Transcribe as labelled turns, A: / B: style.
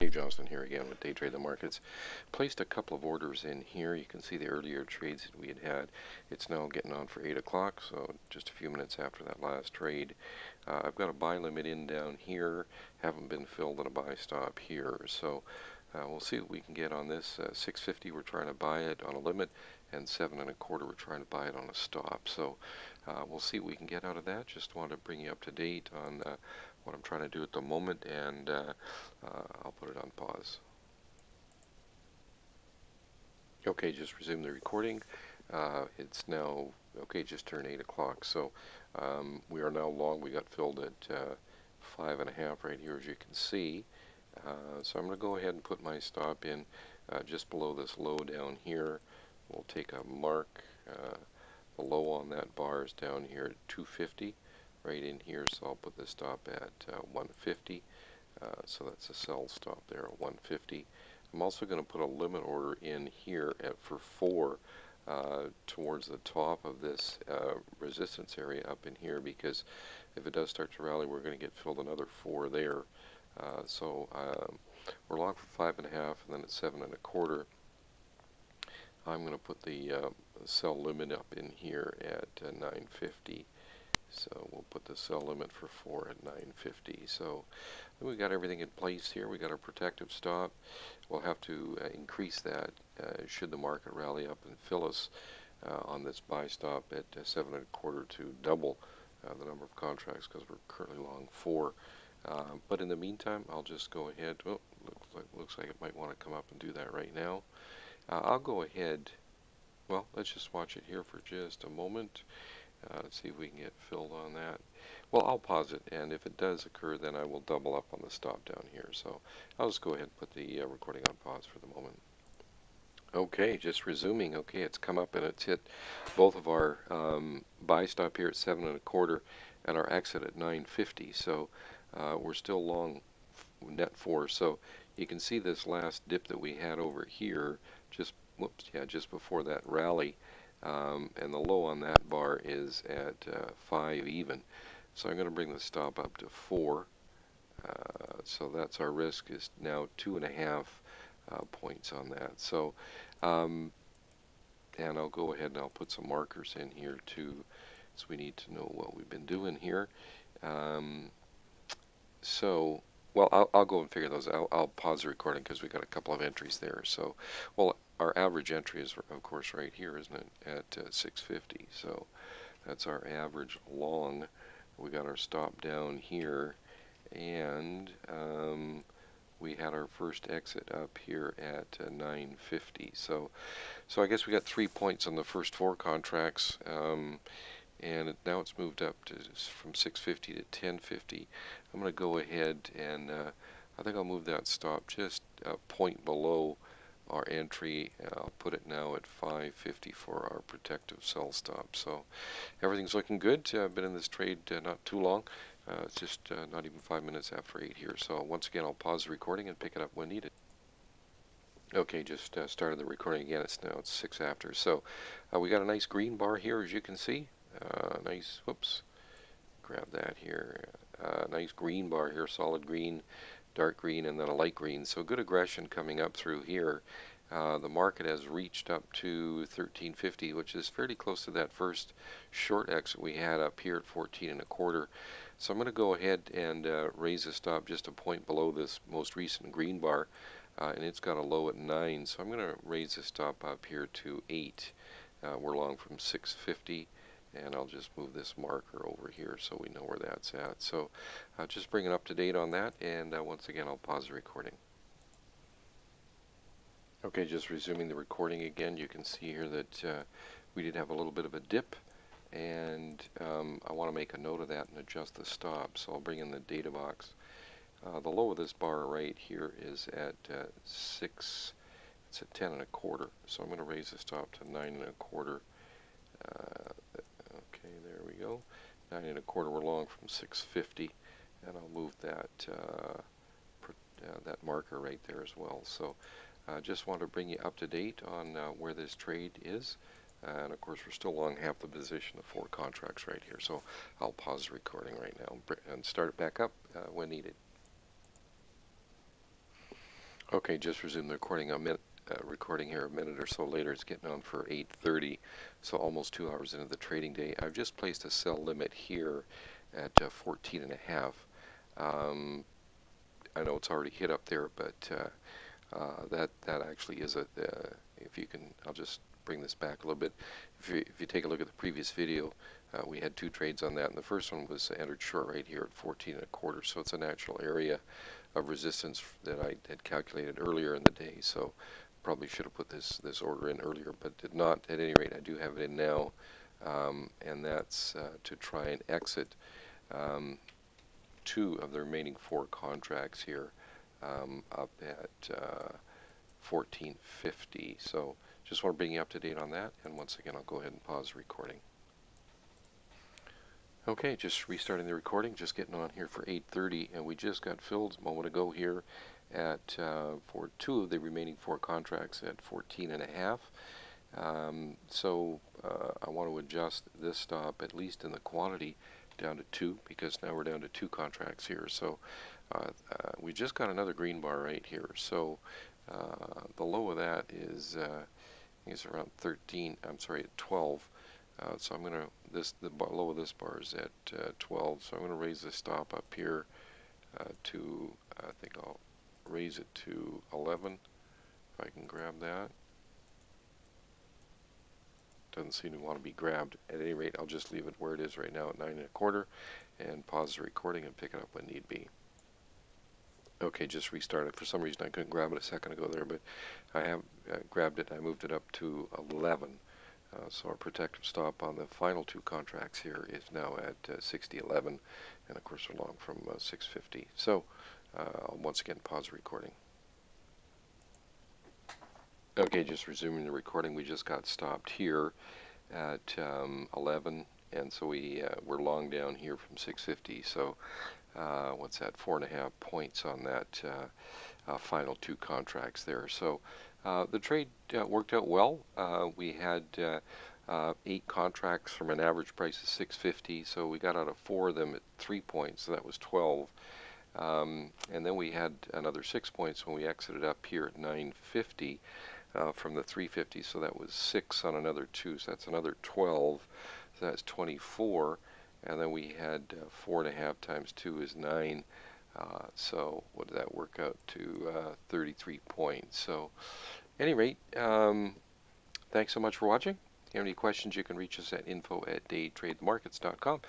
A: Dave Johnston here again with Day Trade the Markets. Placed a couple of orders in here. You can see the earlier trades that we had. It's now getting on for 8 o'clock, so just a few minutes after that last trade. I've got a buy limit in down here. Haven't been filled in a buy stop here. So we'll see what we can get on this. 650 we're trying to buy it on a limit, and 7 1/4 we're trying to buy it on a stop. So we'll see what we can get out of that. Just want to bring you up to date on what I'm trying to do at the moment, and I'll put it on pause. Okay, just resume the recording. It's now, just turned 8 o'clock, so we are now long. We got filled at 5.5 right here, as you can see. So I'm going to go ahead and put my stop in just below this low down here. We'll take a mark. The low on that bar is down here at 250, right in here, so I'll put the stop at 150. So that's a sell stop there at 150. I'm also going to put a limit order in here for 4 towards the top of this resistance area up in here, because if it does start to rally, we're going to get filled another 4 there. So we're long for 5.5, and then at 7 1/4. I'm going to put the sell limit up in here at 950. So we'll put the sell limit for 4 at 950. So we got everything in place here. We got our protective stop. We'll have to increase that should the market rally up and fill us on this buy stop at 7 1/4 to double the number of contracts, because we're currently long 4. But in the meantime, I'll just go ahead. Oh, looks like it might want to come up and do that right now. I'll go ahead. Well, let's just watch it here for just a moment. Let's see if we can get filled on that. Well, I'll pause it, and if it does occur, then I will double up on the stop down here. So I'll just go ahead and put the recording on pause for the moment. Okay, just resuming. Okay, it's come up and it's hit both of our buy stop here at 7 1/4 and our exit at 950. So we're still long net 4. So you can see this last dip that we had over here, just before that rally. And the low on that bar is at 5 even. So I'm going to bring the stop up to 4. So that's our risk is now 2.5 points on that. So and I'll go ahead and I'll put some markers in here too, so we need to know what we've been doing here. So well, I'll go and figure those out. I'll pause the recording because we got a couple of entries there. So, well, our average entry is, of course, right here, isn't it, at 650. So that's our average long. We got our stop down here, and we had our first exit up here at 950. So I guess we got 3 points on the first 4 contracts. And now it's moved up to from 650 to 1050. I'm going to go ahead and I think I'll move that stop just a point below our entry. I'll put it now at 550 for our protective sell stop. So everything's looking good. I've been in this trade not too long. It's just not even 5 minutes after 8 here. So once again, I'll pause the recording and pick it up when needed. Okay, just started the recording again. It's 6 after. So we got a nice green bar here, as you can see. Nice, whoops, grab that here. Nice green bar here, solid green, dark green, and then a light green. So good aggression coming up through here. The market has reached up to 1350, which is fairly close to that first short exit we had up here at 14 1/4. So I'm going to go ahead and raise the stop just a point below this most recent green bar, and it's got a low at 9. So I'm going to raise the stop up here to 8. We're long from 650. And I'll just move this marker over here so we know where that's at. So just bring it up to date on that, and once again I'll pause the recording. Okay, just resuming the recording again. You can see here that we did have a little bit of a dip, and I want to make a note of that and adjust the stop. So I'll bring in the data box. The low of this bar right here is at 6. It's at 10 1/4. So I'm going to raise the stop to 9 1/4. Okay, there we go. 9 1/4. We're long from 650, and I'll move that that marker right there as well. So just want to bring you up to date on where this trade is, and of course we're still long half the position of 4 contracts right here. So I'll pause the recording right now and start it back up when needed. Okay, just resume the recording recording here a minute or so later. It's getting on for 8:30, so almost 2 hours into the trading day. I've just placed a sell limit here at 14 and a half. I know it's already hit up there, but that actually is a. If you can, I'll just bring this back a little bit. If you take a look at the previous video, we had two trades on that, and the first one was entered short right here at 14 and a quarter. So it's a natural area of resistance that I had calculated earlier in the day. So probably should have put this order in earlier, but did not. At any rate, I do have it in now, and that's to try and exit two of the remaining four contracts here up at 1450. So just want to bring you up to date on that, and once again I'll go ahead and pause the recording. Okay, just restarting the recording, just getting on here for 8:30, and we just got filled a moment ago here at for two of the remaining four contracts at 14 and a half. So I want to adjust this stop, at least in the quantity, down to 2, because now we're down to 2 contracts here. So we just got another green bar right here. So the low of that is I think it's around 13. I'm sorry, at 12. So I'm gonna the low of this bar is at 12. So I'm gonna raise the stop up here to I think I'll raise it to 11 if I can grab that. Doesn't seem to want to be grabbed. At any rate, I'll just leave it where it is right now at 9 and a quarter and pause the recording and pick it up when need be. Okay, just restarted. For some reason I couldn't grab it a second ago there, but I have grabbed it. I moved it up to 11. So our protective stop on the final two contracts here is now at 60.11, and of course we're long from 650. So I'll once again pause the recording. Okay, just resuming the recording. We just got stopped here at 11, and so we're long down here from 650. So what's that? 4.5 points on that final two contracts there. So the trade worked out well. We had 8 contracts from an average price of 650, so we got out of 4 of them at 3 points, so that was 12. And then we had another 6 points when we exited up here at 950 from the 350, so that was 6 on another 2, so that's another 12, so that's 24. And then we had 4.5 times 2 is 9. So what did that work out to? 33 points. So, at any rate, thanks so much for watching. If you have any questions, you can reach us at info@daytrademarkets.com.